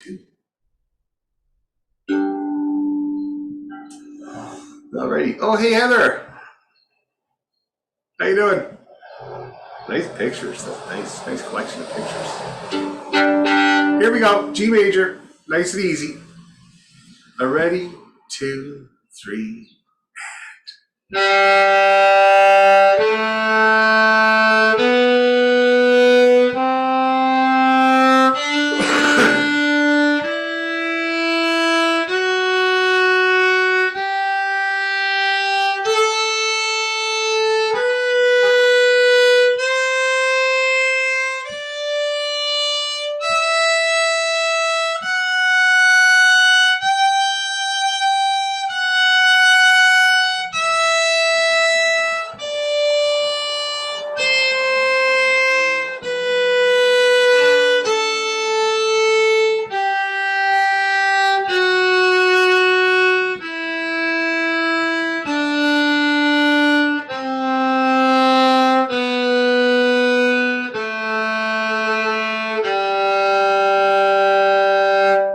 2. Alrighty. Oh, hey, Heather. How you doing? Nice pictures, though. Nice collection of pictures. Here we go. G major. Nice and easy. Ready, 2, 3.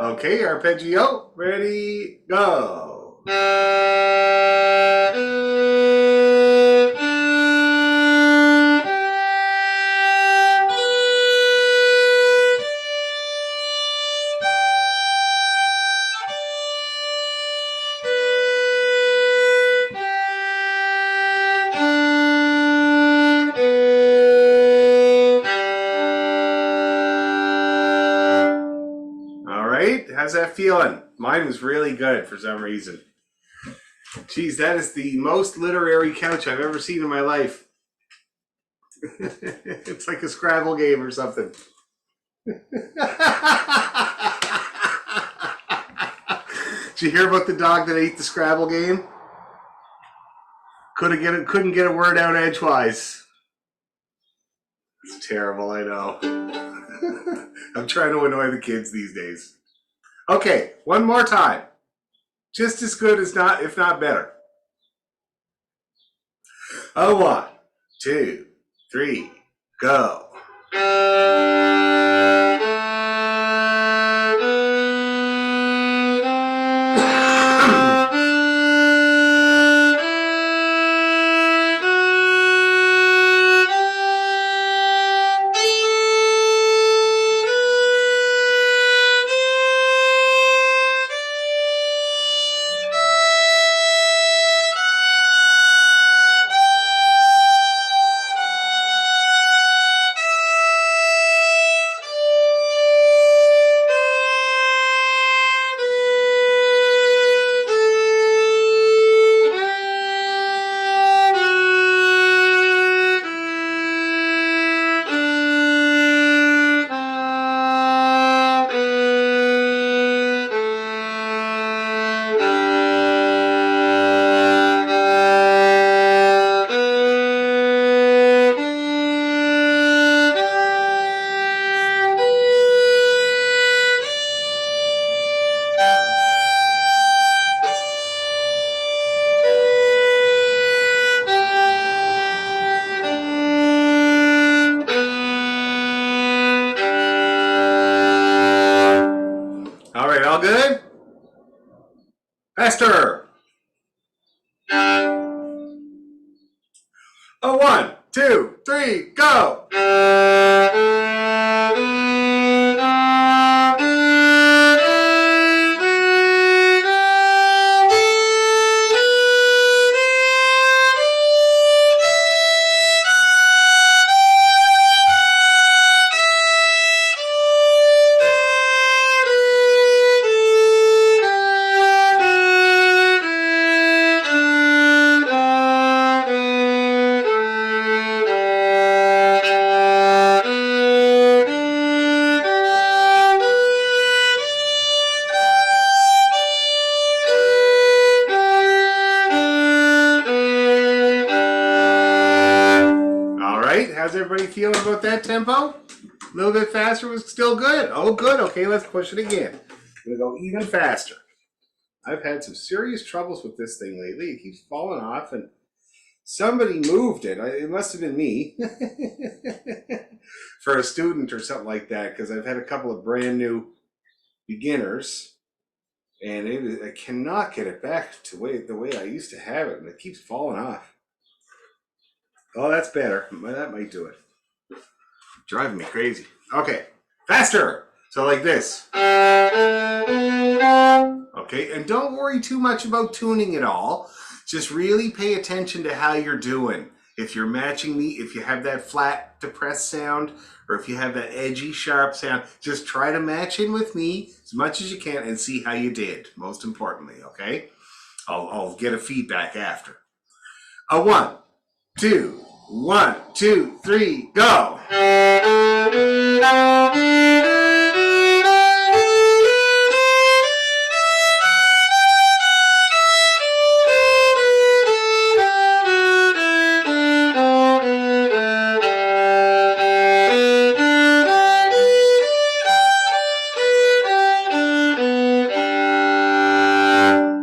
Okay, arpeggio. Ready, go. How's that feeling? Mine was really good for some reason. Geez, that is the most literary couch I've ever seen in my life. It's like a Scrabble game or something. Did you hear about the dog that ate the Scrabble game? Couldn't get a word out edgewise. It's terrible, I know. I'm trying to annoy the kids these days. Okay, one more time. Just as good as not, if not better. 1, 2, 3, go. All right, all good? Faster. 1, 2, 3, go. How's everybody feeling about that tempo? A little bit faster was still good. Oh, good. Okay, let's push it again. I'm going to go even faster. I've had some serious troubles with this thing lately. It keeps falling off, and somebody moved it. It must have been me for a student or something like that, because I've had a couple of brand new beginners, and I cannot get it back to the way I used to have it, and it keeps falling off. Oh, that's better. That might do it. Driving me crazy. Okay, faster. So like this. Okay, and don't worry too much about tuning it all. Just really pay attention to how you're doing. If you're matching me, if you have that flat depressed sound, or if you have that edgy sharp sound, just try to match in with me as much as you can and see how you did, most importantly, okay? I'll get a feedback after. A 1, 2, 1, 2, 3, go!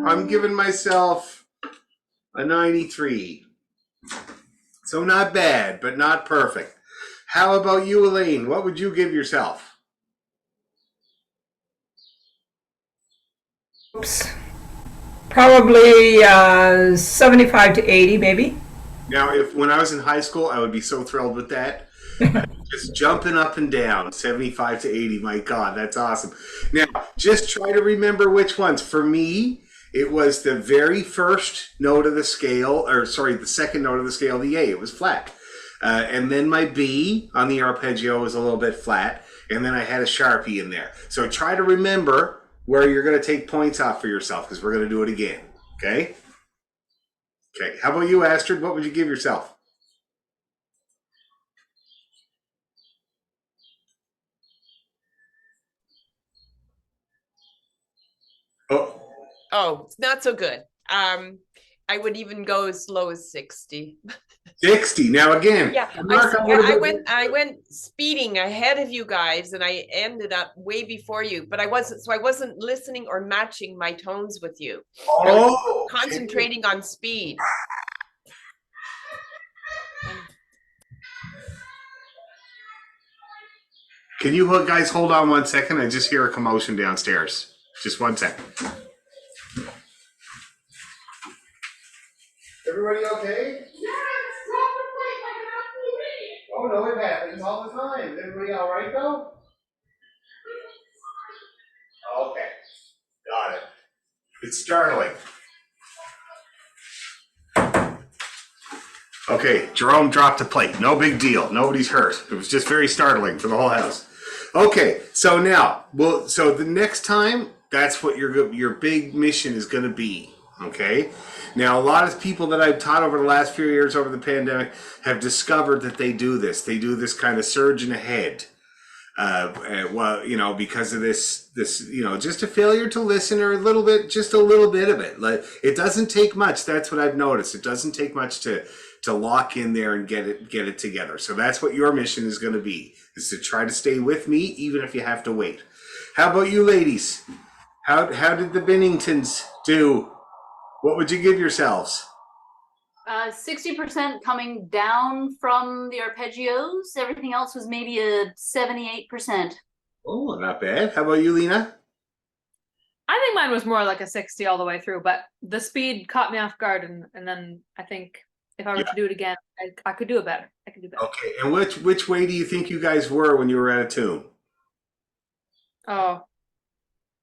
I'm giving myself a 93. So not bad, but not perfect. How about you, Elaine? What would you give yourself? Oops. Probably 75 to 80, maybe. Now, when I was in high school, I would be so thrilled with that. Just jumping up and down, 75 to 80. My God, that's awesome. Now, just try to remember which ones. For me, it was the very first note of the scale, or sorry, the second note of the scale, the A. It was flat. And then my B on the arpeggio was a little bit flat. And then I had a Sharpie in there. So try to remember where you're going to take points off for yourself, because we're going to do it again. Okay? Okay. How about you, Astrid? What would you give yourself? Oh, Oh, not so good. I would even go as low as 60. 60. Now again, Yeah, Mark, I went speeding ahead of you guys, and I ended up way before you. But I wasn't listening or matching my tones with you. I was concentrating on speed. Can you guys hold on 1 second? I just hear a commotion downstairs. Just 1 second. Everybody okay? Oh no, it happens all the time. Everybody all right though? Okay, got it. It's startling. Okay, Jerome dropped a plate. No big deal. Nobody's hurt. It was just very startling for the whole house. Okay, so now, so the next time, that's what your big mission is going to be. Okay. Now, a lot of people that I've taught over the last few years over the pandemic have discovered that they do this. They do this kind of surging ahead. Well, because of this, just a failure to listen, or just a little bit of it. Like, it doesn't take much. That's what I've noticed. It doesn't take much to lock in there and get it together. So that's what your mission is going to be, is to try to stay with me, even if you have to wait. How about you ladies? How did the Benningtons do? What would you give yourselves? 60% coming down from the arpeggios. Everything else was maybe a 78%. Oh, not bad. How about you, Lena? I think mine was more like a 60 all the way through, but the speed caught me off guard, and then I think if I were to do it again, I could do it better. I could do better. Okay, and which way do you think you guys were when you were out of tune? Oh,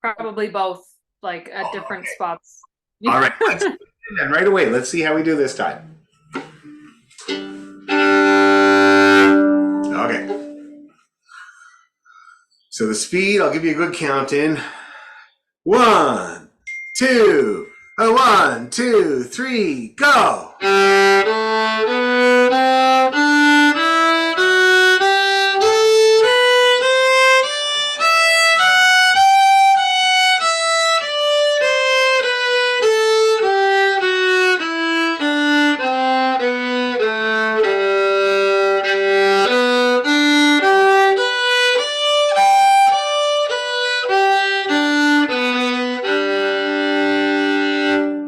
probably both, like at different spots. All right, let's do it then right away. Let's see how we do this time. Okay. So the speed, I'll give you a good count in. 1, 2, 1, 2, 3, go!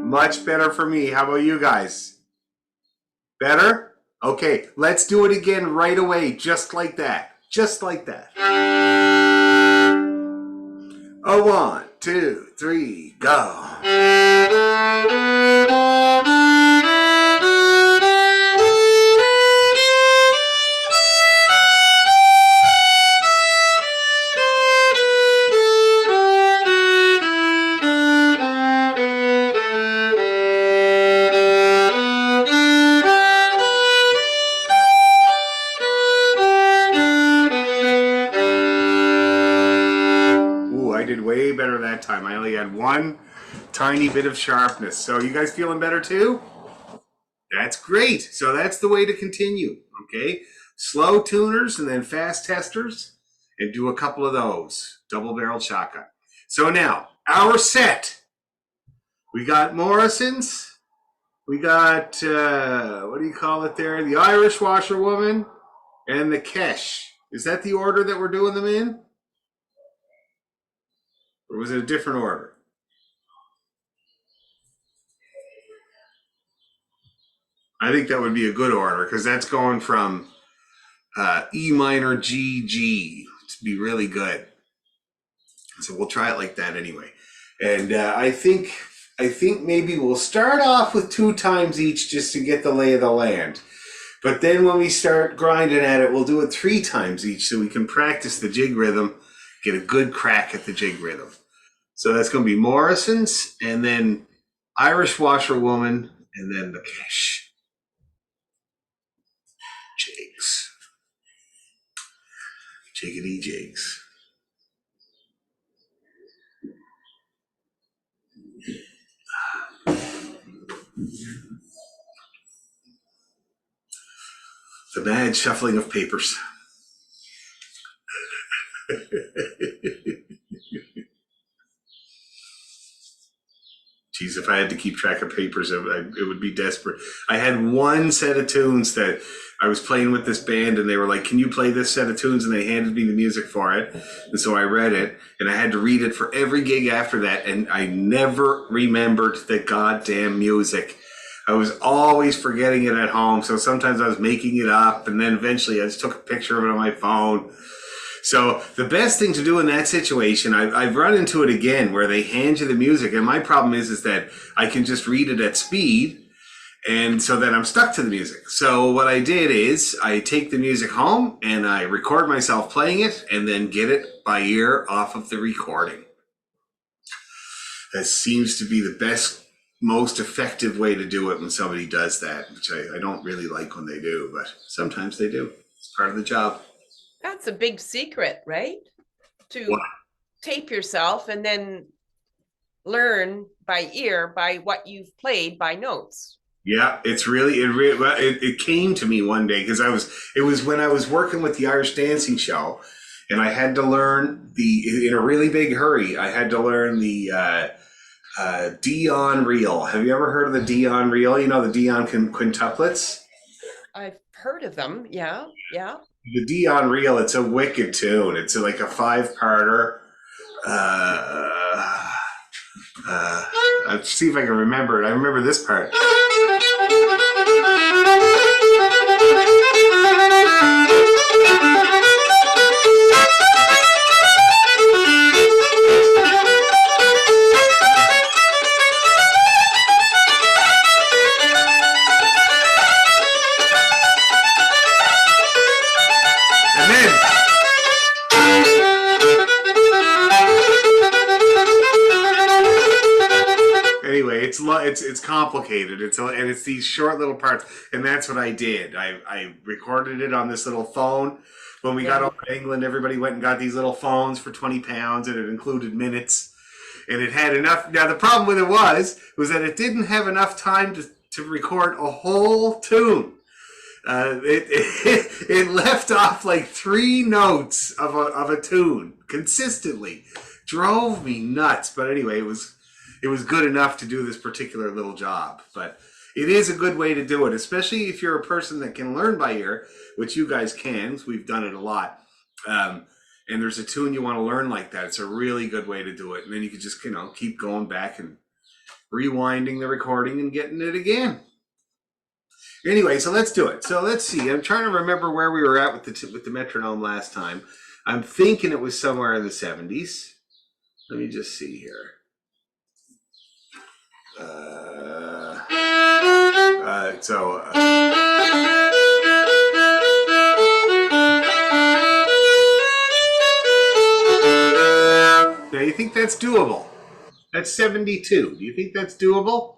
Much better for me. How about you guys? Better? Okay, let's do it again right away, just like that. Just like that. A 1, 2, 3, go. Ooh, I did way better that time. I only had one tiny bit of sharpness. So you guys feeling better too? That's great. So that's the way to continue, okay? Slow tuners and then fast testers, and do a couple of those. Double-barreled shotgun. So now, our set. We got Morrison's. We got, what do you call it there? The Irish Washerwoman and the Kesh. Is that the order that we're doing them in? Or was it a different order? I think that would be a good order because that's going from E minor G G to be really good. So we'll try it like that anyway. And I think maybe we'll start off with 2 times each just to get the lay of the land. But then when we start grinding at it, we'll do it 3 times each so we can practice the jig rhythm, get a good crack at the jig rhythm. So that's going to be Morrison's, and then Irish Washerwoman, and then the Kesh. Jigs. Jiggity jigs. The mad shuffling of papers. Geez, if I had to keep track of papers, it would be desperate. I had one set of tunes that I was playing with this band, and they were like, "Can you play this set of tunes?" And they handed me the music for it. And so I read it, and I had to read it for every gig after that, and I never remembered the goddamn music. I was always forgetting it at home, so sometimes I was making it up, and then eventually I just took a picture of it on my phone. So the best thing to do in that situation, I've run into it again, where they hand you the music, and my problem is that I can just read it at speed, and so then I'm stuck to the music. So what I did is I take the music home, and I record myself playing it, and then get it by ear off of the recording. That seems to be the best, most effective way to do it when somebody does that, which I don't really like when they do, but sometimes they do. It's part of the job. That's a big secret, right? To What? tape yourself and then learn by ear by what you've played by notes. Yeah, it came to me one day because it was when I was working with the Irish Dancing Show, and I had to learn in a really big hurry. I had to learn the Dion reel. Have you ever heard of the Dion reel? You know, the Dion quintuplets? I've heard of them. Yeah. The Dion reel, it's a wicked tune. It's like a 5-parter. Let's see if I can remember it. I remember this part. And then anyway, it's complicated. And it's these short little parts, and that's what I did. I recorded it on this little phone. When we got over to England, everybody went and got these little phones for £20, and it included minutes, and it had enough. Now the problem with it was that it didn't have enough time to record a whole tune. It left off like 3 notes of a tune consistently. Drove me nuts. But anyway, it was good enough to do this particular little job. But it is a good way to do it, especially if you're a person that can learn by ear, which you guys can. We've done it a lot. And there's a tune you want to learn like that. It's a really good way to do it. And then you can just, keep going back and rewinding the recording and getting it again. Anyway, so let's do it. So let's see. I'm trying to remember where we were at with the metronome last time. I'm thinking it was somewhere in the 70s. Let me just see here. Now you think that's doable? That's 72. Do you think that's doable?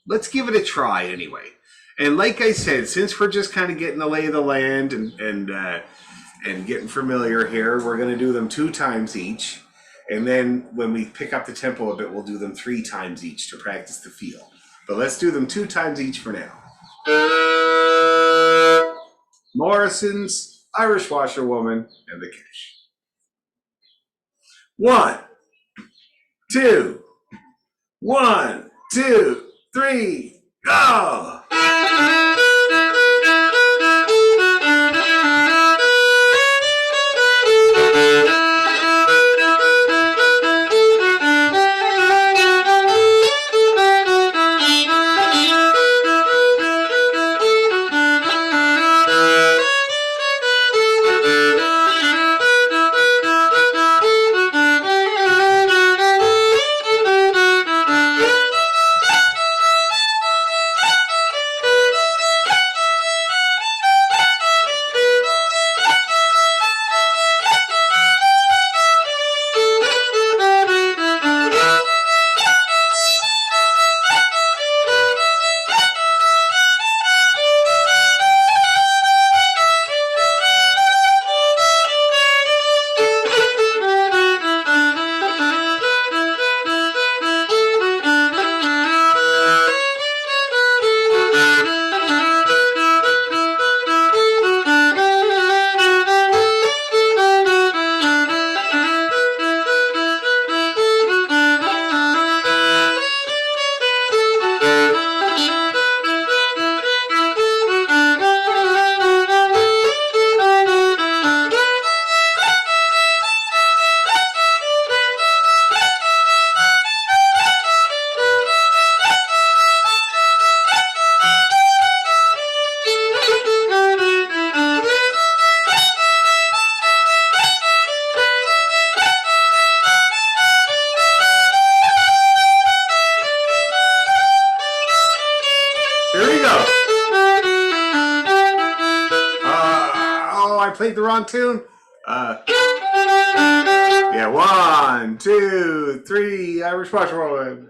Let's give it a try anyway. And like I said, since we're just kind of getting the lay of the land and getting familiar here, we're going to do them 2 times each. And then when we pick up the tempo a bit, we'll do them 3 times each to practice the feel. But let's do them 2 times each for now. Morrison's Irish Washerwoman and the Cash. 1, 2, 1, 2, 3, go! Played the wrong tune. Yeah, 1, 2, 3, Irish Washerwoman.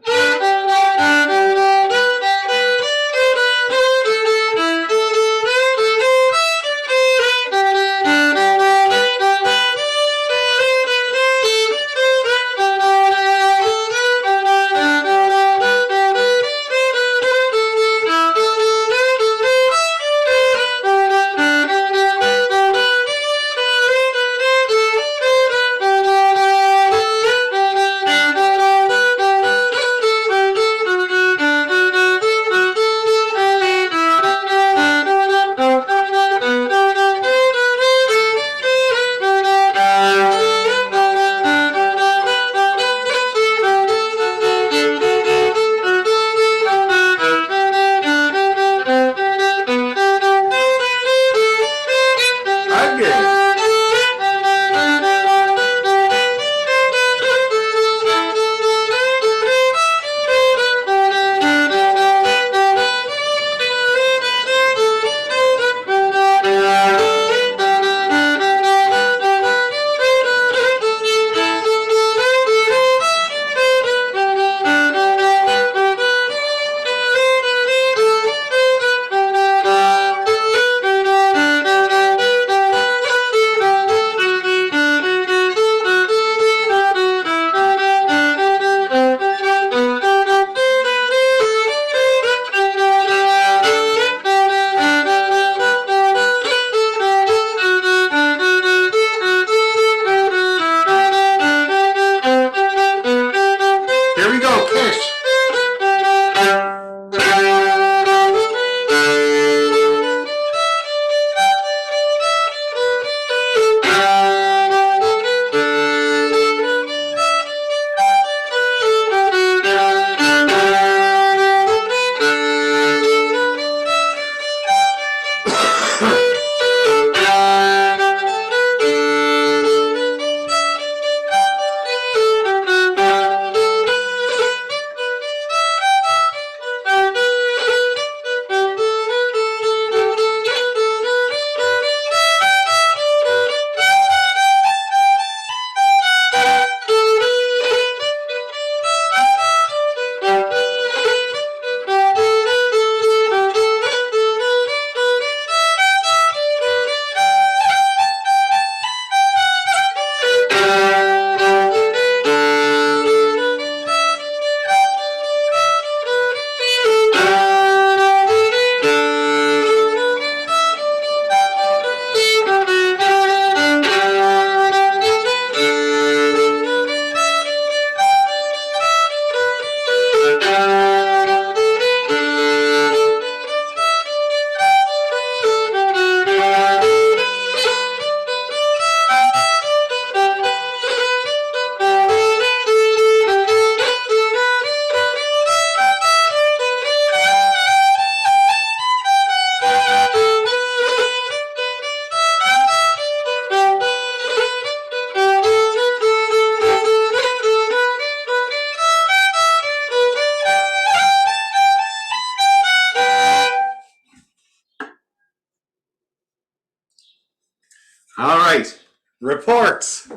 Reports.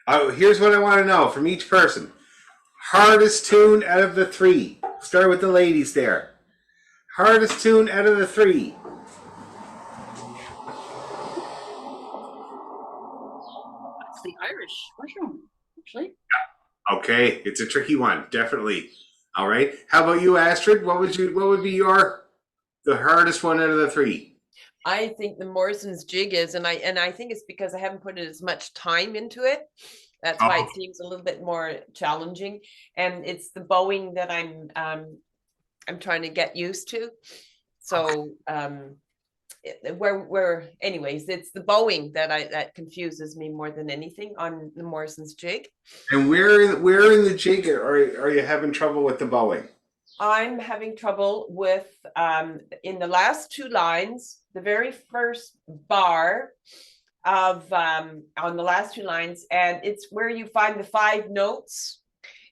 Oh, here's what I want to know from each person. Hardest tune out of the three. Start with the ladies there. Hardest tune out of the three. That's the Irish mushroom, actually. Okay, it's a tricky one, definitely. All right. How about you, Astrid? What would be the hardest one out of the three? I think the Morrison's jig is, and I think it's because I haven't put as much time into it. That's why it seems a little bit more challenging. And it's the bowing that I'm trying to get used to. So anyways, it's the bowing that confuses me more than anything on the Morrison's jig. And where in the jig are you having trouble with the bowing? I'm having trouble with in the last two lines, the very first bar of on the last two lines, and it's where you find the 5 notes,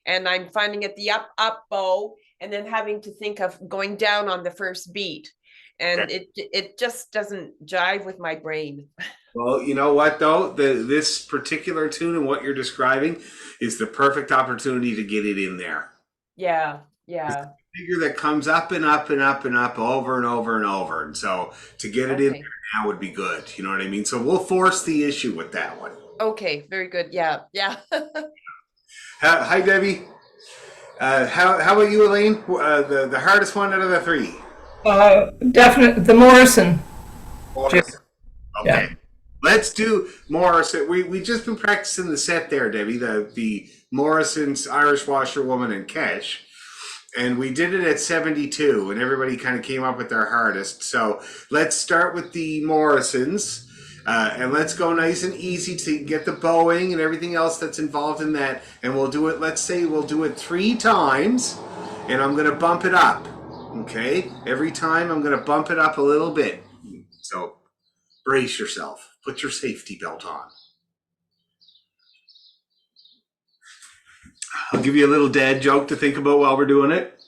and I'm finding it the up bow, and then having to think of going down on the first beat, and Okay. it just doesn't jive with my brain. Well, you know what though? This particular tune and what you're describing is the perfect opportunity to get it in there. Yeah. Figure that comes up and up and up and up over and over and over. And so to get it in Okay. there now would be good. You know what I mean? So we'll force the issue with that one. Okay, very good. Yeah. Hi, Debbie. How about you, Elaine? The hardest one out of the three. Definitely the Morrison. Okay. Yeah. Let's do Morrison. We just been practicing the set there, Debbie. The Morrison's Irish Washerwoman and Cash. And we did it at 72, and everybody kind of came up with their hardest. So let's start with the Morrisons, and let's go nice and easy to get the bowing and everything else that's involved in that. And we'll do it, let's say we'll do it 3 times, and I'm going to bump it up. Okay? Every time I'm going to bump it up a little bit. So brace yourself. Put your safety belt on. I'll give you a little dad joke to think about while we're doing it.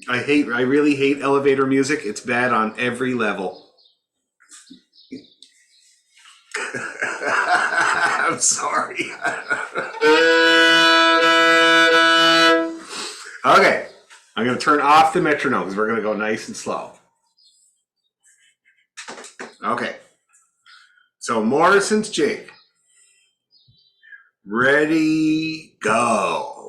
I really hate elevator music. It's bad on every level. I'm sorry. Okay. I'm going to turn off the metronome because we're going to go nice and slow. Okay. So Morrison's jig. Ready, go.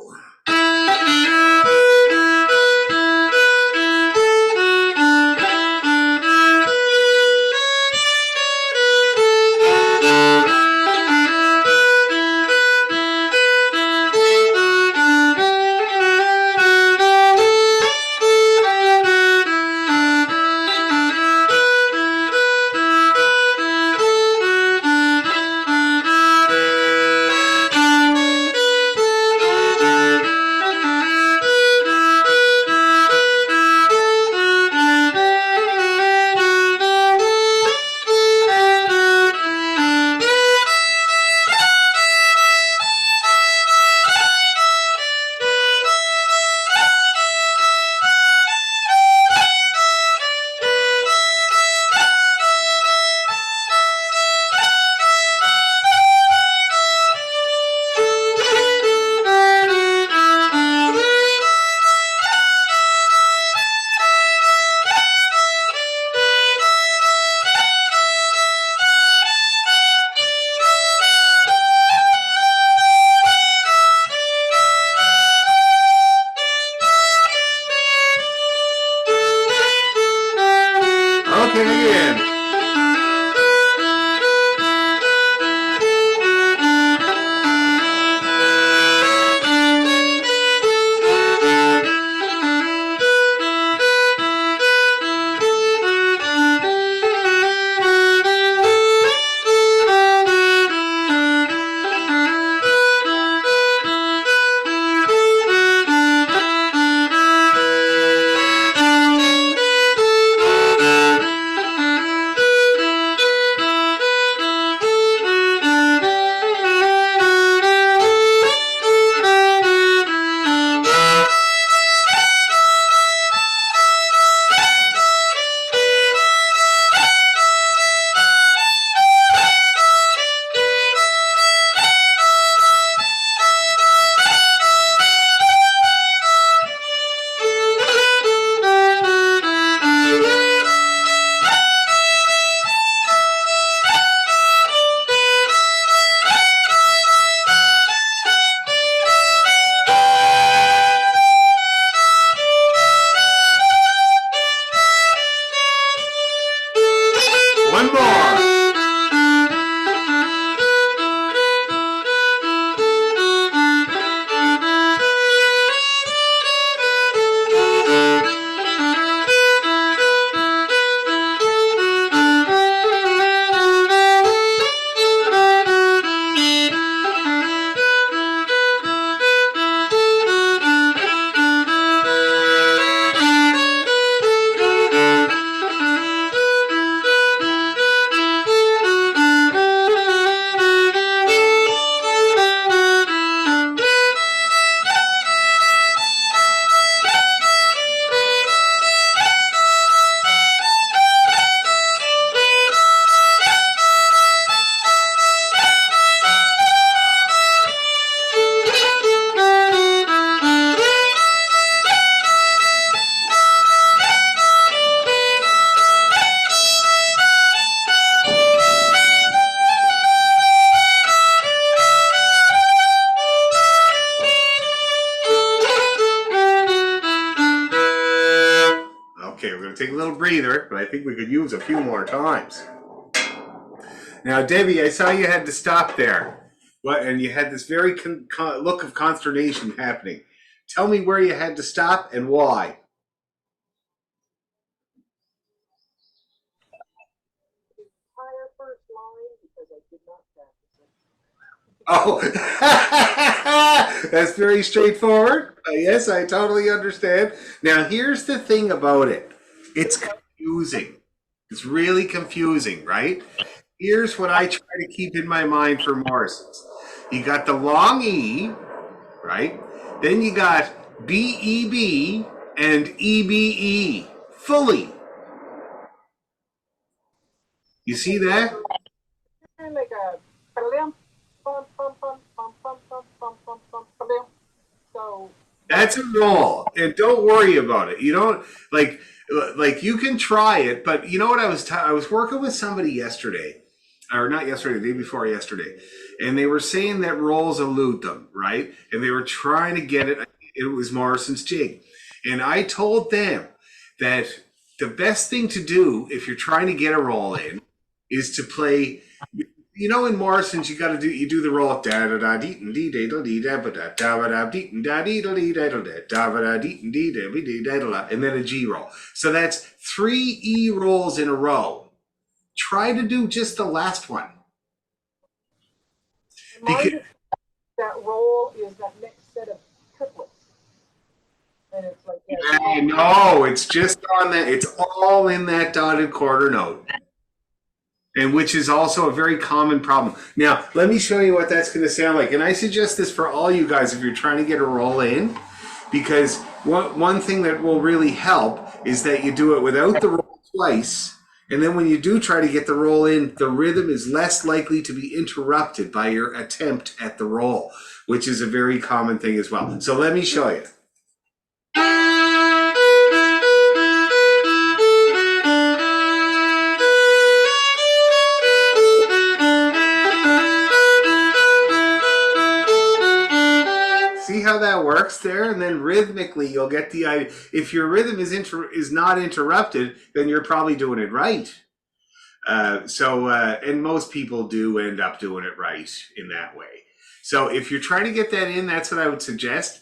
take a little breather, but I think we could use a few more times. Now, Debbie, I saw you had to stop there. What? And you had this very look of consternation happening. Tell me where you had to stop and why. Oh, that's very straightforward. Yes, I totally understand. Now, here's the thing about it. It's confusing. It's really confusing, right? Here's what I try to keep in my mind for Morrison's. You got the long E, right? Then you got BEB and EBE, fully. You see that? Like a so that's a roll, and don't worry about it. You don't like you can try it, but you know what? I was working with somebody yesterday, or not yesterday, the day before yesterday, and they were saying that rolls elude them, right? And they were trying to get it. It was Morrison's jig, and I told them that the best thing to do if you're trying to get a roll in is to play. You know, in Morrison's, you do the roll da da da dee dee da da dee da da da da dee da dee da dee da da da dee dee da da, and then a G roll. So that's 3 E rolls in a row. Try to do just the last one. that roll is that next set of triplets, and it's like No, it's just on that. It's all in that dotted quarter note. And which is also a very common problem. Now, let me show you what that's going to sound like. And I suggest this for all you guys if you're trying to get a roll in, because one thing that will really help is that you do it without the roll twice. And then when you do try to get the roll in, the rhythm is less likely to be interrupted by your attempt at the roll, which is a very common thing as well. So let me show you. See how that works there? And then rhythmically, you'll get the idea. If your rhythm is not interrupted, then you're probably doing it right. And most people do end up doing it right in that way. So if you're trying to get that in, that's what I would suggest.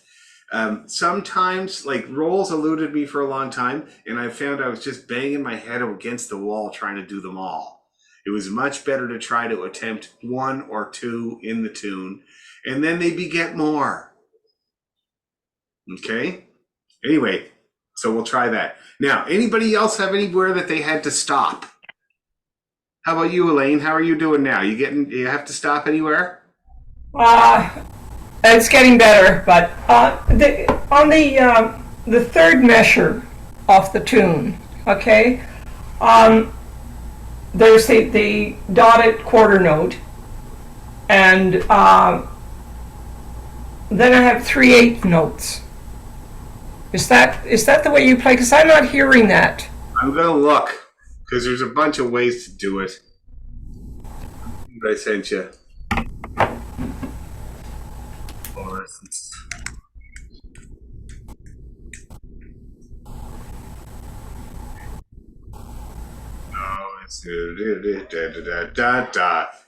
Sometimes, like, rolls eluded me for a long time, and I found I was just banging my head against the wall trying to do them all. It was much better to try to attempt 1 or 2 in the tune, and then they beget more. Okay. Anyway, so we'll try that. Now, anybody else have anywhere that they had to stop? How about you, Elaine? How are you doing now? You have to stop anywhere? It's getting better, but on the third measure of the tune, okay, there's the dotted quarter note, and then I have 3/8 notes. Is that the way you play? Because I'm not hearing that. I'm gonna look because there's a bunch of ways to do it. I sent you.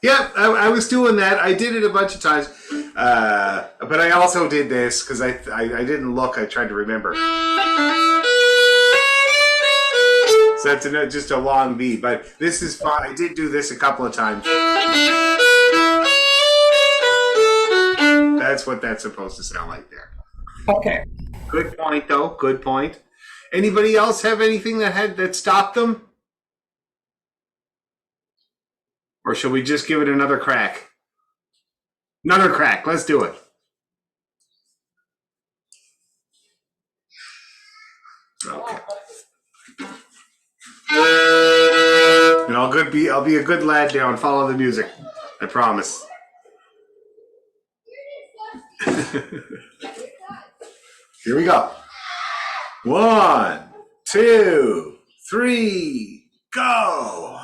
Yeah, I was doing that. I did it a bunch of times, but I also did this because I didn't look. I tried to remember. So that's just a long B, but this is fine. I did do this a couple of times. That's what that's supposed to sound like there. Okay. Good point, though. Good point. Anybody else have anything that stopped them? Or should we just give it another crack? Another crack. Let's do it. Okay. And I'll be a good lad now and follow the music. I promise. Here we go. 1, 2, 3, go.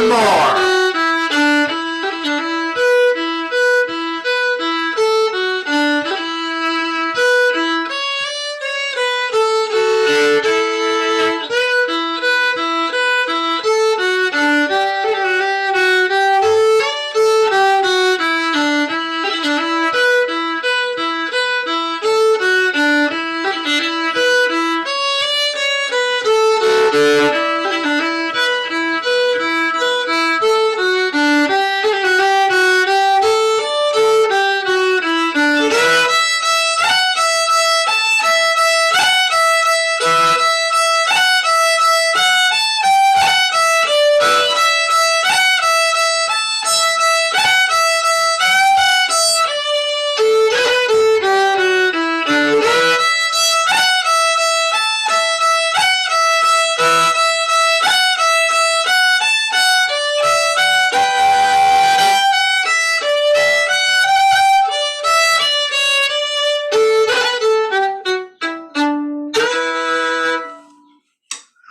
one more.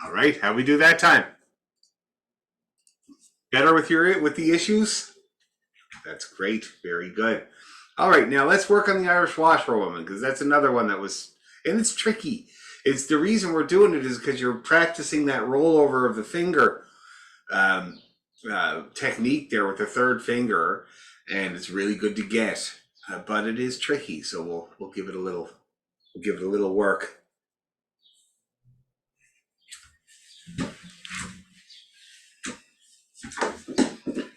All right, how'd we do that time? Better with the issues? That's great. Very good. All right, now let's work on the Irish washerwoman, because that's another one that was, and it's tricky. It's the reason we're doing it is because you're practicing that rollover of the finger technique there with the third finger, and it's really good to get, but it is tricky. So we'll give it a little work.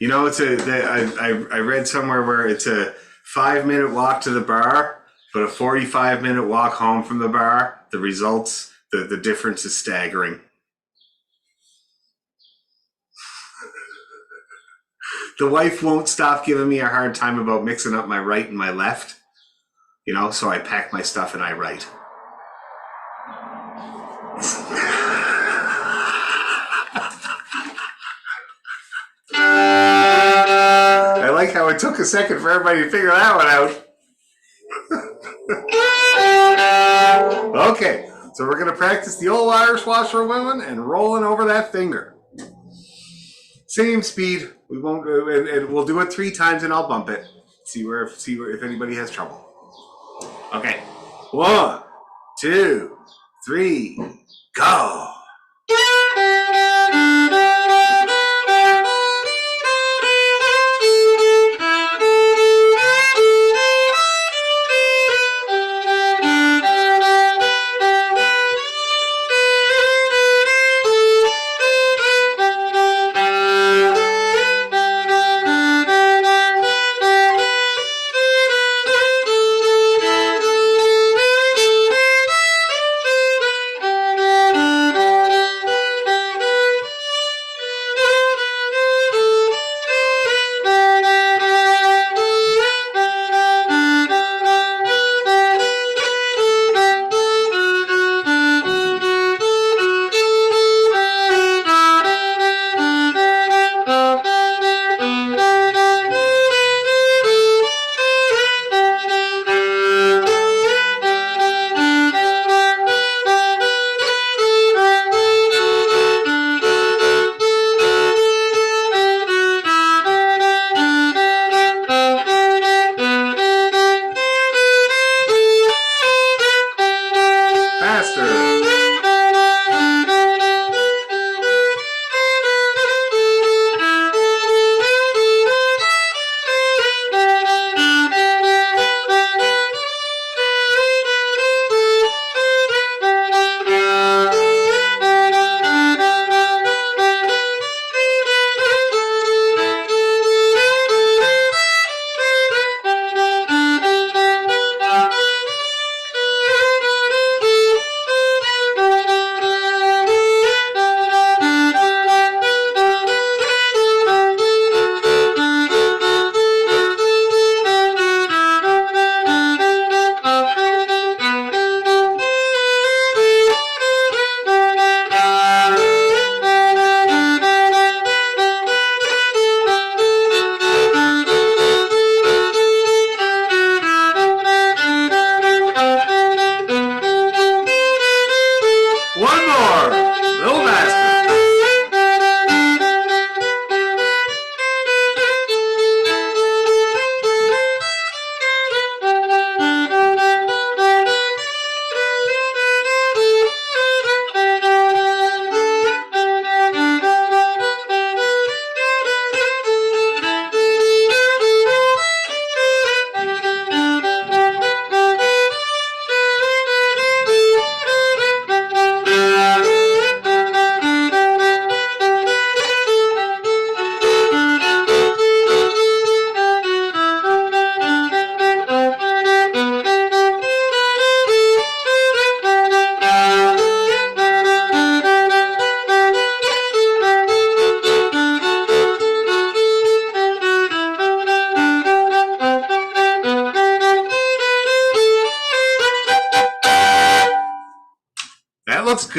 You know, I read somewhere where it's a 5-minute walk to the bar, but a 45-minute walk home from the bar. The results, the difference is staggering. The wife won't stop giving me a hard time about mixing up my right and my left. You know, so I pack my stuff and I write. I like how it took a second for everybody to figure that one out. Okay, so we're going to practice the old Irish washerwoman and rolling over that finger. Same speed. We won't, and we'll do it 3 times, and I'll bump it. See where if anybody has trouble. Okay, 1, 2, 3, go.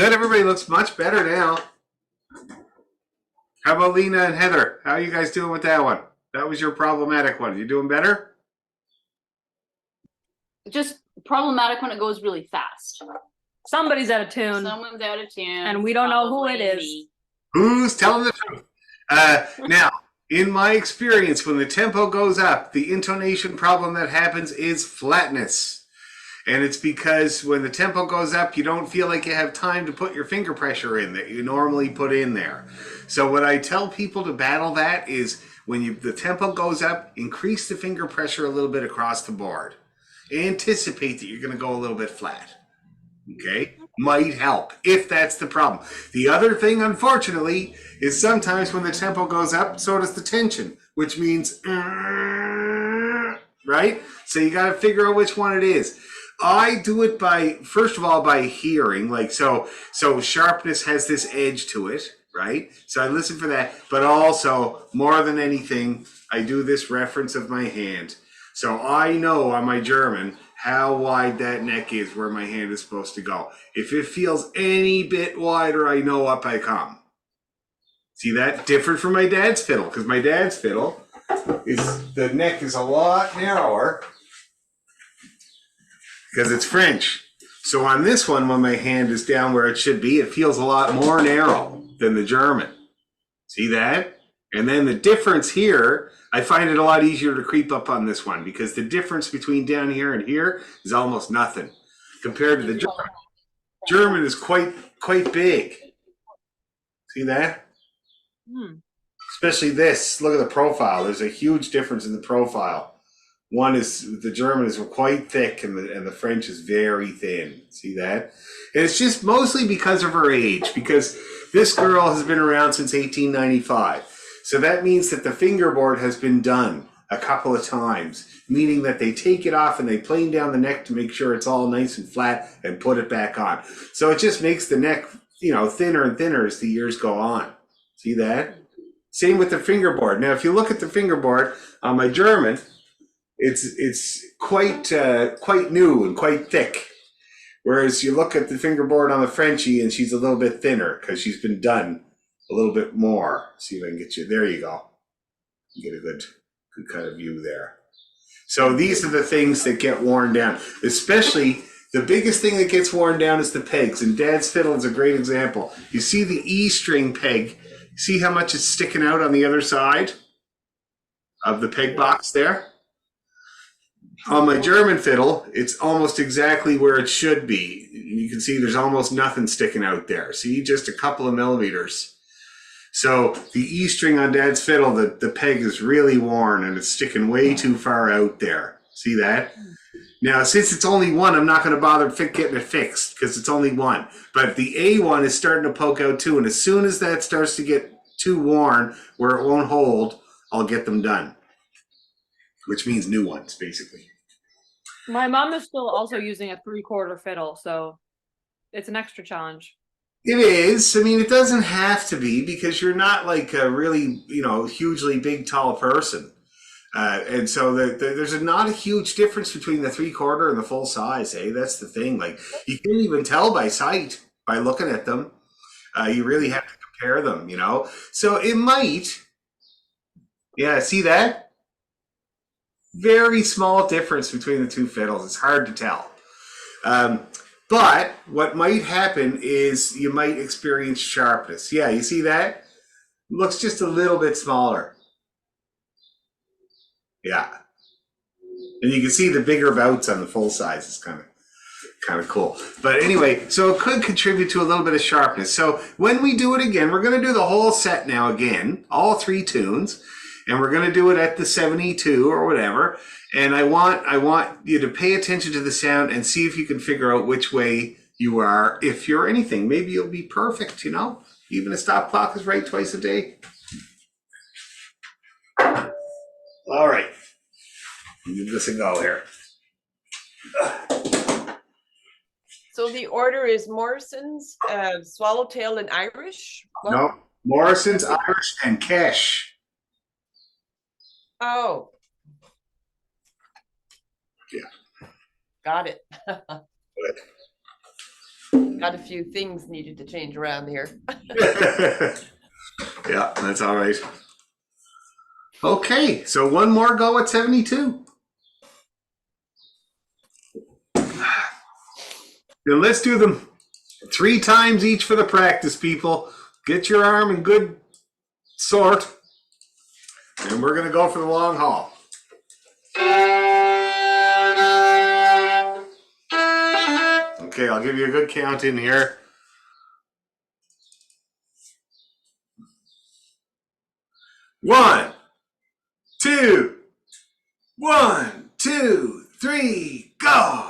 good. Everybody looks much better now. How about Lena and Heather? How are you guys doing with that one? That was your problematic one. You doing better? Just problematic when it goes really fast. Somebody's out of tune. Someone's out of tune. And we don't know who it probably is. me. Who's telling the truth? Now, in my experience, when the tempo goes up, the intonation problem that happens is flatness. And it's because when the tempo goes up, you don't feel like you have time to put your finger pressure in that you normally put in there. So what I tell people to battle that is when the tempo goes up, increase the finger pressure a little bit across the board. Anticipate that you're going to go a little bit flat. Okay? Might help if that's the problem. The other thing, unfortunately, is sometimes when the tempo goes up, so does the tension, which means, right? So you got to figure out which one it is. I do it by, first of all, by hearing, like, so sharpness has this edge to it, right? So I listen for that, but also, more than anything, I do this reference of my hand. So I know on my German how wide that neck is where my hand is supposed to go. If it feels any bit wider, I know up I come. See that? Different from my dad's fiddle, because my dad's fiddle is, the neck is a lot narrower because it's French. So on this one, when my hand is down where it should be, it feels a lot more narrow than the German. See that? And then the difference here, I find it a lot easier to creep up on this one because the difference between down here and here is almost nothing compared to the German. German is quite big. See that? Especially this. Look at the profile. There's a huge difference in the profile. One is, the German is quite thick and the French is very thin. See that? And it's just mostly because of her age, because this girl has been around since 1895. So that means that the fingerboard has been done a couple of times, meaning that they take it off and they plane down the neck to make sure it's all nice and flat and put it back on. So it just makes the neck, thinner and thinner as the years go on. See that? Same with the fingerboard. Now, if you look at the fingerboard on my German, it's quite new and quite thick. Whereas you look at the fingerboard on the Frenchie and she's a little bit thinner because she's been done a little bit more. See if I can get you. There you go. You get a good kind of view there. So these are the things that get worn down. Especially the biggest thing that gets worn down is the pegs. And Dad's fiddle is a great example. You see the E string peg. See how much is sticking out on the other side of the peg box there? On my German fiddle, it's almost exactly where it should be. You can see there's almost nothing sticking out there. See, just a couple of millimeters. So the E string on Dad's fiddle, the peg is really worn and it's sticking way too far out there. See that? Now, since it's only one, I'm not going to bother getting it fixed because it's only one. But the A one is starting to poke out too. And as soon as that starts to get too worn where it won't hold, I'll get them done. Which means new ones, basically. My mom is still also using a 3/4 fiddle, so it's an extra challenge. It is. I mean, it doesn't have to be because you're not like a really, hugely big, tall person. And so there's not a huge difference between the 3/4 and the full size, eh? That's the thing. Like, you can't even tell by sight, by looking at them. You really have to compare them, So it might. Yeah, see that? Very small difference between the two fiddles. It's hard to tell. But what might happen is you might experience sharpness. Yeah, you see that? Looks just a little bit smaller. Yeah. And you can see the bigger bouts on the full size. It's kind of cool. But anyway, so it could contribute to a little bit of sharpness. So when we do it again, we're going to do the whole set now again, all 3 tunes. And we're going to do it at the 72 or whatever. And I want you to pay attention to the sound and see if you can figure out which way you are. If you're anything, maybe you'll be perfect, Even a stop clock is right twice a day. All right. Give this a go here. So the order is Morrison's, Swallowtail, and Irish? What? No, Morrison's, Irish, and Cash. Oh. Yeah. Got it. Good. Got a few things needed to change around here. Yeah, that's all right. Okay, so one more go at 72. Then let's do them 3 times each for the practice, people. Get your arm in good sort. And we're going to go for the long haul. Okay, I'll give you a good count in here. 1, 2, 1, 2, 3, go.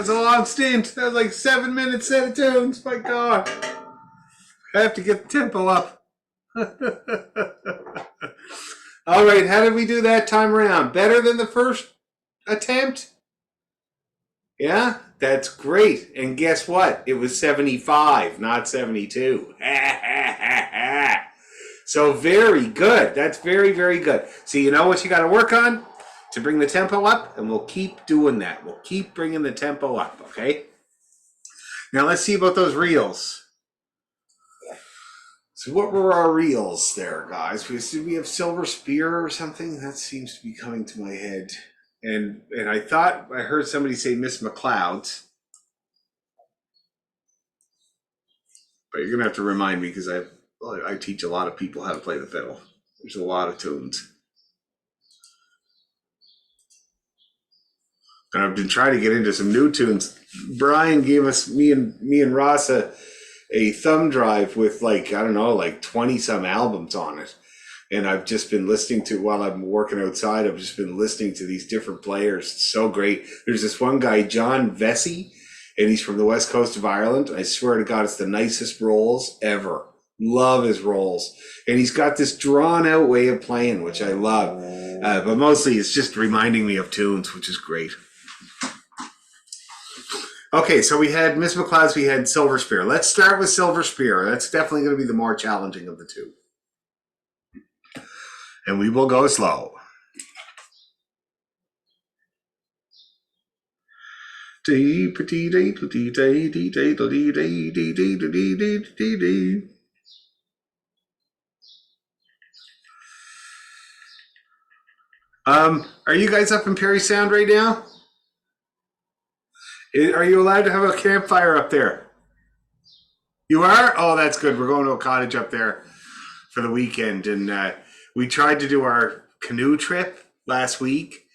was a long stint. That was like 7 minutes set of tunes. My God. I have to get the tempo up. All right, how did we do that time around? Better than the first attempt? Yeah, that's great. And guess what? It was 75, not 72. So very good. That's very, very good. So you know what you got to work on to bring the tempo up? And we'll keep doing that. We'll keep bringing the tempo up, okay? Now let's see about those reels. So what were our reels there, guys? Did we have Silver Spear or something? That seems to be coming to my head. And I thought I heard somebody say Miss McLeod's. But you're going to have to remind me because I teach a lot of people how to play the fiddle. There's a lot of tunes. And I've been trying to get into some new tunes. Brian gave us, me and Ross, a thumb drive with like 20 some albums on it. And I've just been listening to, while I'm working outside, I've just been listening to these different players. It's so great. There's this one guy, John Vesey, and he's from the west coast of Ireland. I swear to God, it's the nicest rolls ever. Love his rolls. And he's got this drawn out way of playing, which I love. But mostly it's just reminding me of tunes, which is great. Okay, so we had Miss McLeod's, we had Silver Spear. Let's start with Silver Spear. That's definitely going to be the more challenging of the two. And we will go slow. Are you guys up in Perry Sound right now? Are you allowed to have a campfire up there? You are? Oh, that's good. We're going to a cottage up there for the weekend. And we tried to do our canoe trip last week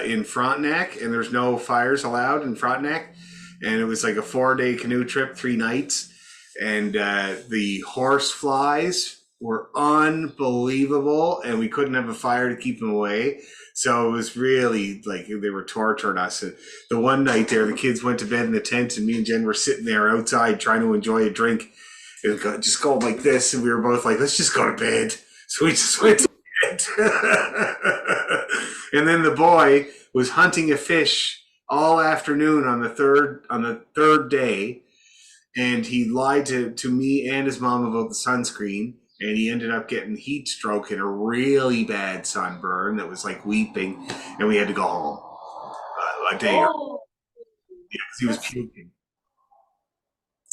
in Frontenac, and there's no fires allowed in Frontenac. And it was like a 4-day canoe trip, 3 nights. And the horse flies were unbelievable, and we couldn't have a fire to keep them away. So it was really like they were torturing us. And the one night there, the kids went to bed in the tent, and me and Jen were sitting there outside trying to enjoy a drink and just go like this. And we were both like, let's just go to bed. So we just went to bed. And then the boy was hunting a fish all afternoon on the third day. And he lied to me and his mom about the sunscreen. And he ended up getting heat stroke and a really bad sunburn that was like weeping. And we had to go home a day early. Yeah, because he was puking.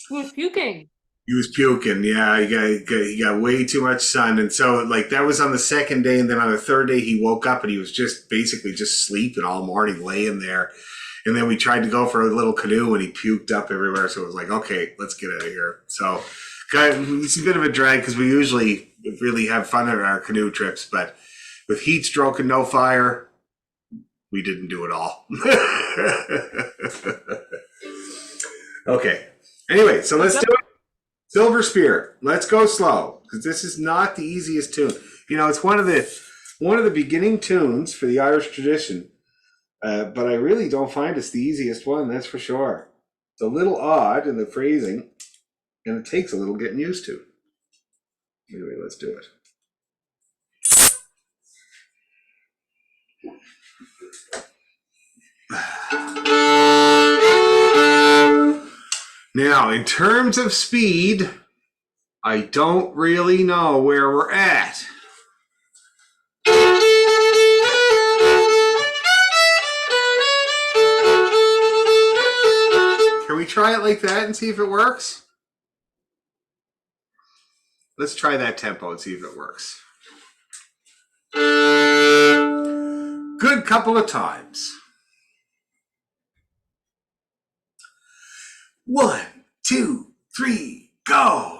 He was puking. He was puking. Yeah, he got way too much sun. And so like that was on the second day. And then on the third day, he woke up and he was just basically just sleeping all morning, laying there. And then we tried to go for a little canoe and he puked up everywhere. So it was like, okay, let's get out of here. So it's a bit of a drag because we usually really have fun at our canoe trips, but with heat stroke and no fire, we didn't do it all. Okay. Anyway, so let's do it. Silver Spear. Let's go slow because this is not the easiest tune. You know, it's one of the beginning tunes for the Irish tradition, but I really don't find it's the easiest one. That's for sure. It's a little odd in the phrasing. And it takes a little getting used to. Anyway, let's do it. Now, in terms of speed, I don't really know where we're at. Can we try it like that and see if it works? Let's try that tempo and see if it works. Good couple of times. 1, 2, 3, go.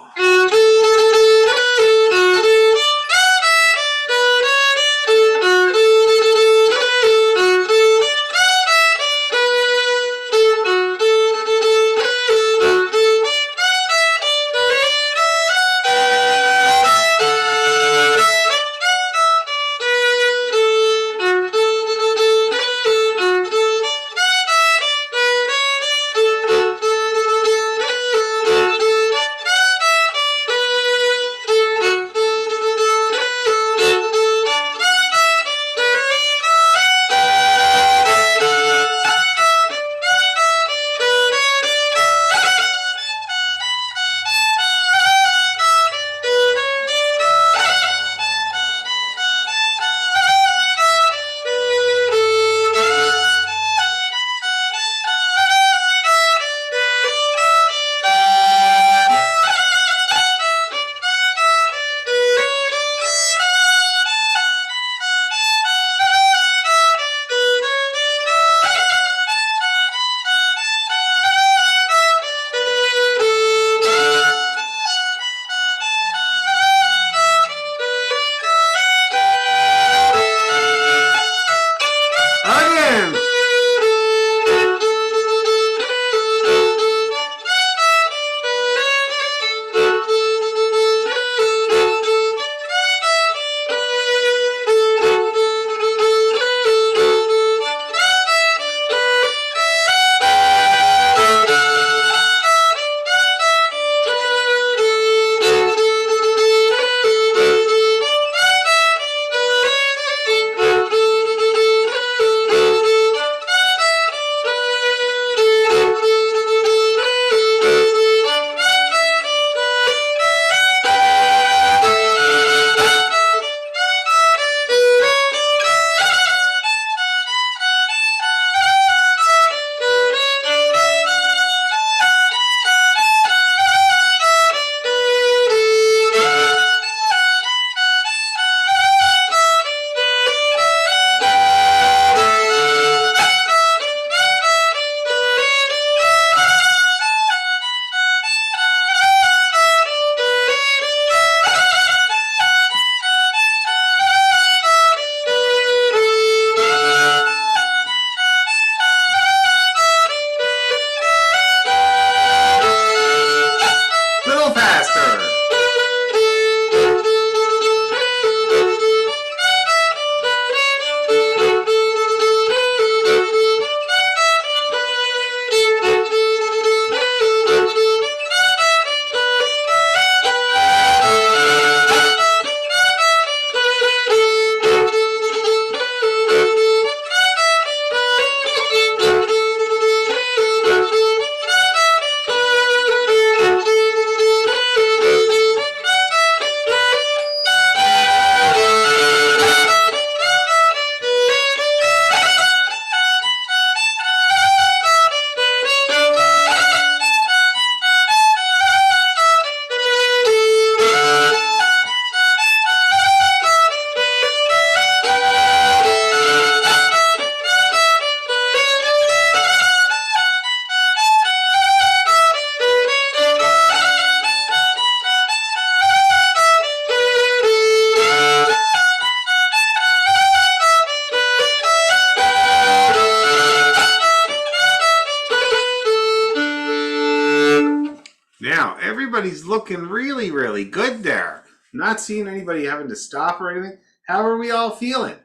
everybody's looking really, really good there. Not seeing anybody having to stop or anything. How are we all feeling?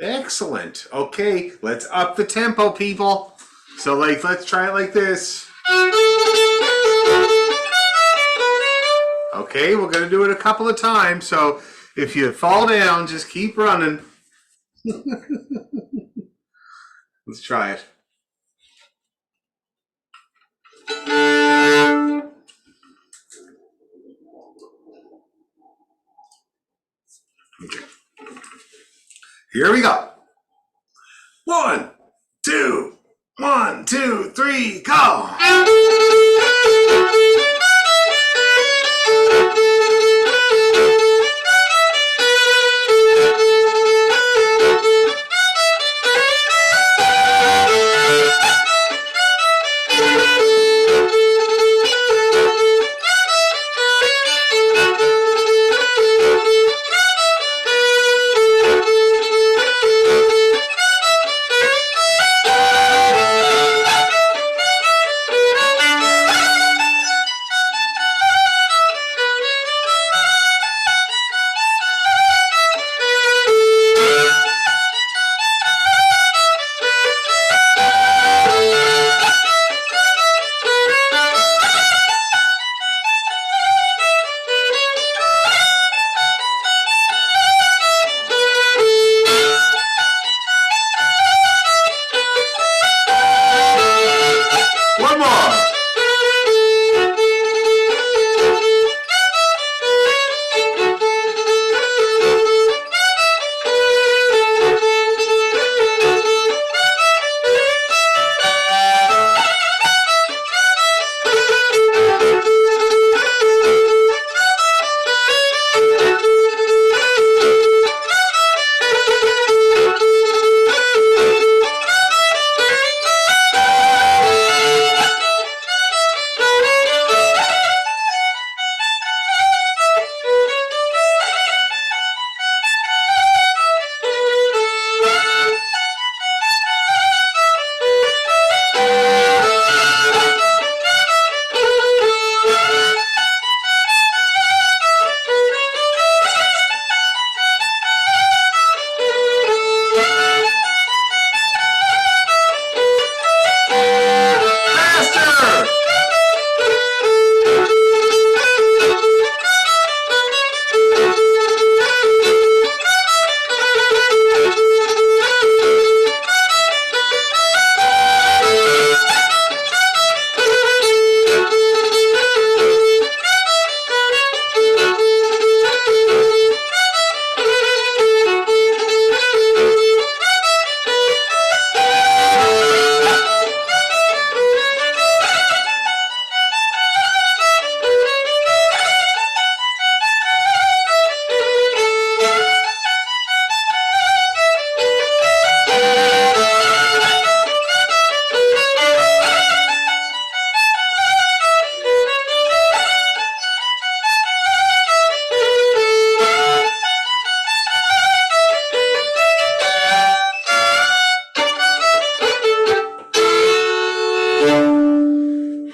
Excellent. Okay, let's up the tempo, people. So, like, let's try it like this. Okay, we're going to do it a couple of times. So, if you fall down, just keep running. Let's try it. Okay. Here we go. 1, 2, 1, 2, 3, go. One more. Faster!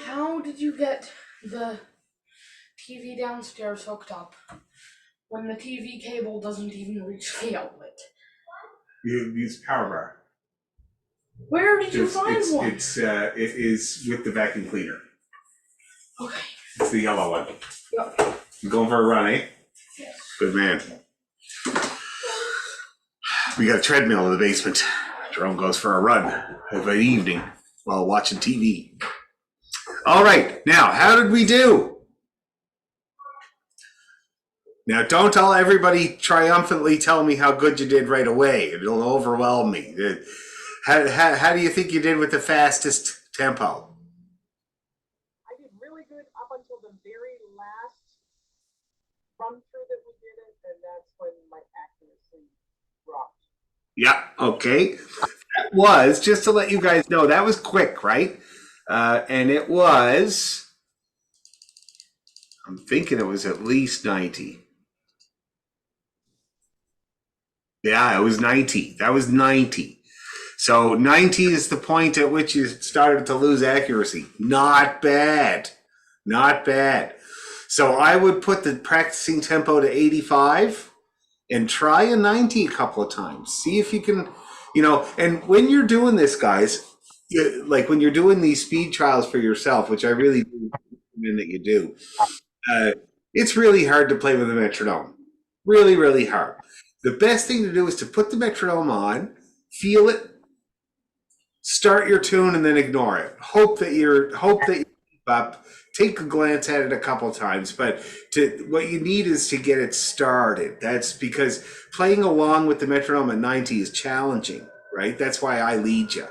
How did you get the TV downstairs hooked up when the TV cable doesn't even reach the outlet? You use power bar. Where did you find one? It is with the vacuum cleaner. Okay. It's the yellow one. Yep. You going for a run, eh? Yes. Good man. We got a treadmill in the basement. Jerome goes for a run of an evening while watching TV. All right, now, how did we do? Now, don't tell everybody triumphantly tell me how good you did right away. It'll overwhelm me. How do you think you did with the fastest tempo? I did really good up until the very last run through that we did it, and that's when my accuracy dropped. Yeah, okay. That was, just to let you guys know, that was quick, right? And it was, I'm thinking it was at least 90. Yeah, it was 90. That was 90. So 90 is the point at which you started to lose accuracy. Not bad. Not bad. So I would put the practicing tempo to 85 and try a 90 a couple of times. See if you can, and when you're doing this, guys, like when you're doing these speed trials for yourself, which I really do recommend that you do, it's really hard to play with a metronome. Really, really hard. The best thing to do is to put the metronome on, feel it, start your tune, and then ignore it. Hope that you keep up. Take a glance at it a couple times, but what you need is to get it started. That's because playing along with the metronome at 90 is challenging, right? That's why I lead you.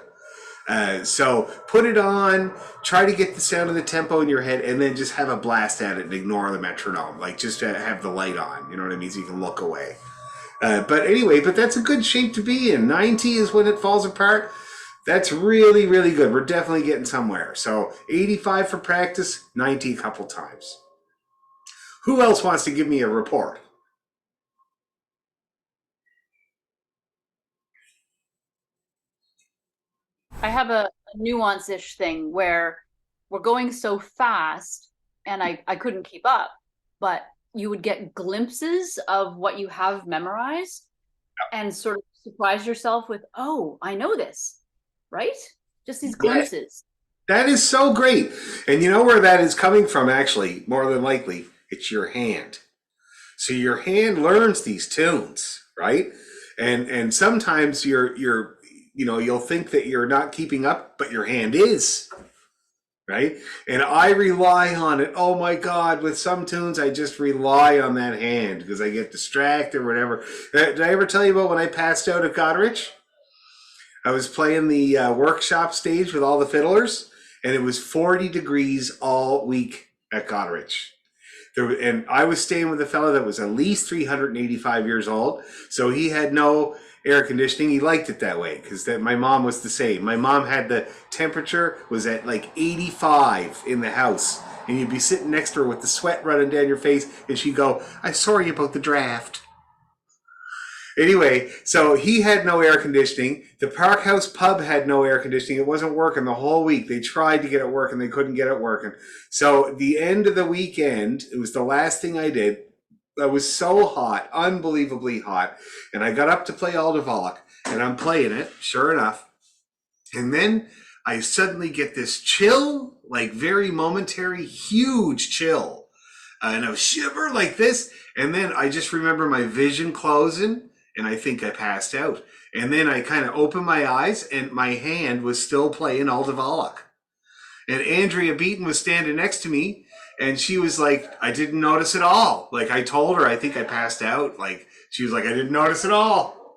So put it on, try to get the sound of the tempo in your head, and then just have a blast at it and ignore the metronome. Like just have the light on, you know what I mean? So you can look away. But anyway, that's a good shape to be in. 90 is when it falls apart. That's really, really good. We're definitely getting somewhere. So 85 for practice, 90 a couple times. Who else wants to give me a report? I have a nuance-ish thing where we're going so fast and I couldn't keep up, but you would get glimpses of what you have memorized and sort of surprise yourself with, oh, I know this, right? Just these glimpses. That is so great. And you know where that is coming from, actually, more than likely? It's your hand. So your hand learns these tunes, right? And sometimes you'll think that you're not keeping up, but your hand is, right? And I rely on it. Oh my God, with some tunes, I just rely on that hand because I get distracted or whatever. Did I ever tell you about when I passed out at Goderich? I was playing the workshop stage with all the fiddlers, and it was 40 degrees all week at Goderich. And I was staying with a fellow that was at least 385 years old, so he had no air conditioning. He liked it that way because my mom was the same. My mom had the temperature was at like 85 in the house, and you'd be sitting next to her with the sweat running down your face, and she'd go, "I'm sorry about the draft." Anyway, so he had no air conditioning. The Park House pub had no air conditioning. It wasn't working the whole week. They tried to get it working. They couldn't get it working. So the end of the weekend, it was the last thing I did. I was so hot, unbelievably hot. And I got up to play Aldevolk, and I'm playing it, sure enough. And then I suddenly get this chill, like very momentary, huge chill. And I shiver like this. And then I just remember my vision closing. And I think I passed out. And then I kind of opened my eyes, and my hand was still playing Aldevolk. And Andrea Beaton was standing next to me, and she was like, I didn't notice at all. Like I told her, I think I passed out. Like she was like, I didn't notice at all.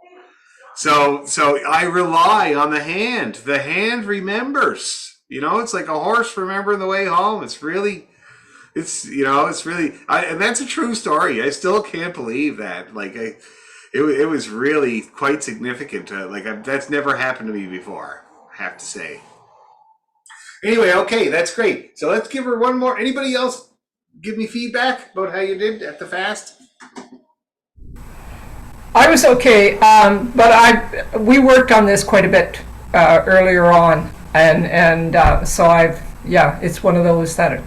So I rely on the hand. The hand remembers. It's like a horse remembering the way home. It's really, and that's a true story. I still can't believe that. It was really quite significant. That's never happened to me before, I have to say. Anyway, okay, that's great. So let's give her one more. Anybody else give me feedback about how you did at the fast? I was okay, but we worked on this quite a bit earlier on, and so it's one of those that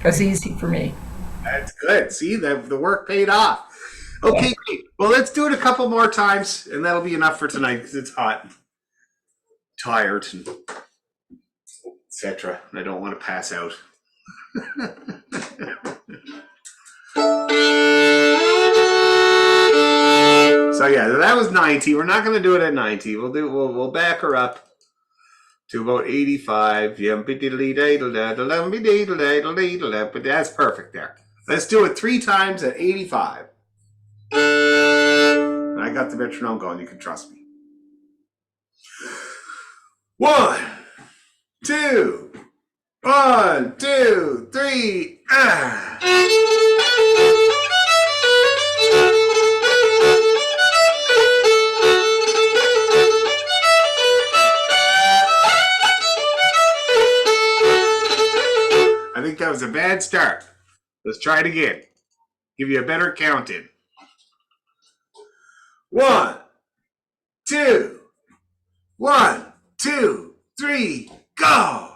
was easy for me. That's good. See, the work paid off. Okay, great. Well, let's do it a couple more times, and that'll be enough for tonight because it's hot, tired, and etc. I don't want to pass out. So yeah, that was 90. We're not going to do it at 90. We'll back her up to about 85. But that's perfect there. Let's do it 3 times at 85. And I got the metronome going. You can trust me. 1, 2, 1, 2, 3. I think that was a bad start. Let's try it again. Give you a better count in. 1, 2, 1, 2, 3, go!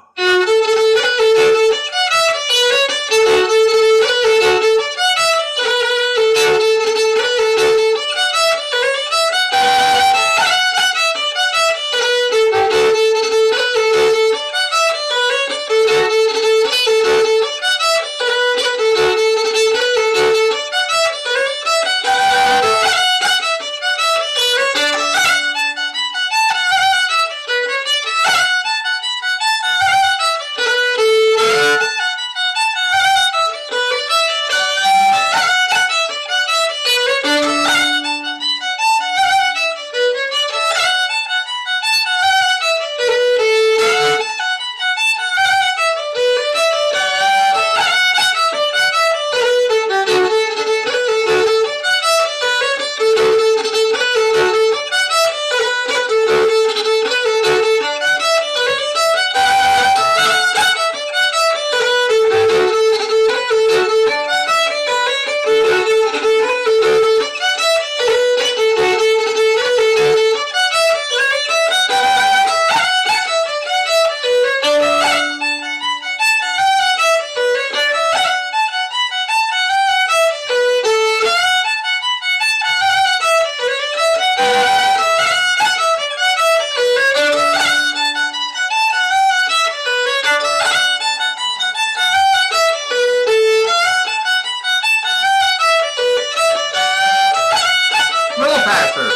Little faster.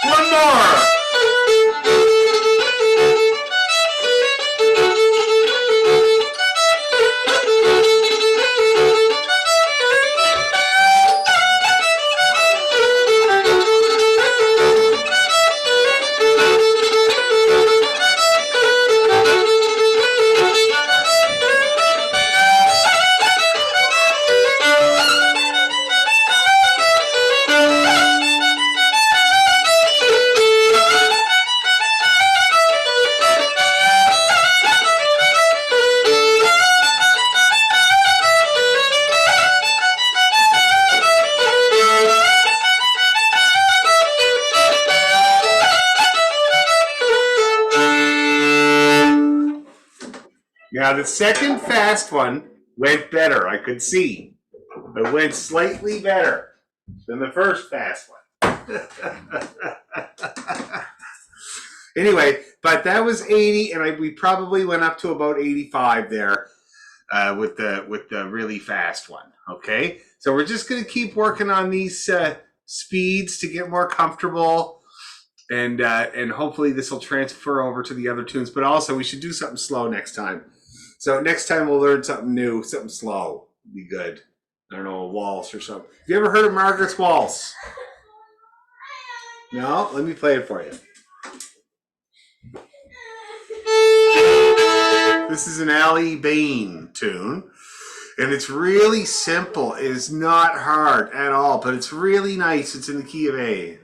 One more. Now the second fast one went better. I could see. It went slightly better than the first fast one. Anyway, but that was 80, and we probably went up to about 85 there with the really fast one. Okay, so we're just going to keep working on these speeds to get more comfortable, and hopefully this will transfer over to the other tunes. But also, we should do something slow next time. So next time we'll learn something new, something slow. Be good. I don't know, a waltz or something. Have you ever heard of Margaret's Waltz? No? Let me play it for you. This is an Ali Bain tune, and it's really simple. It is not hard at all, but it's really nice. It's in the key of A.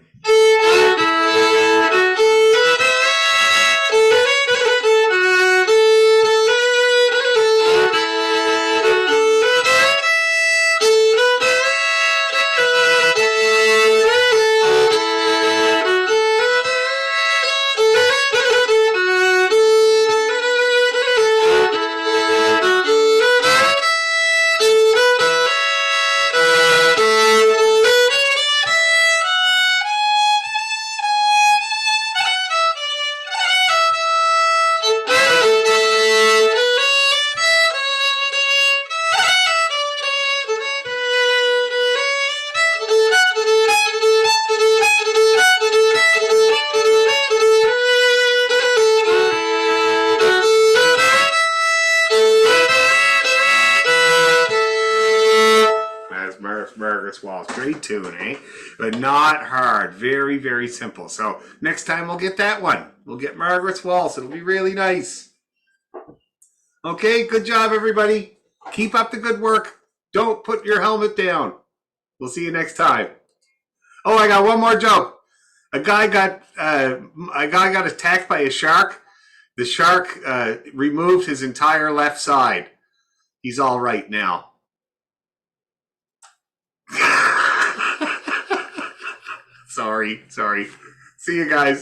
tune, eh? But not hard. Very, very simple. So next time we'll get that one. We'll get Margaret's Waltz. It'll be really nice. Okay, good job, everybody. Keep up the good work. Don't put your helmet down. We'll see you next time. Oh, I got one more joke. A guy got attacked by a shark. The shark removed his entire left side. He's all right now. Sorry. See you guys.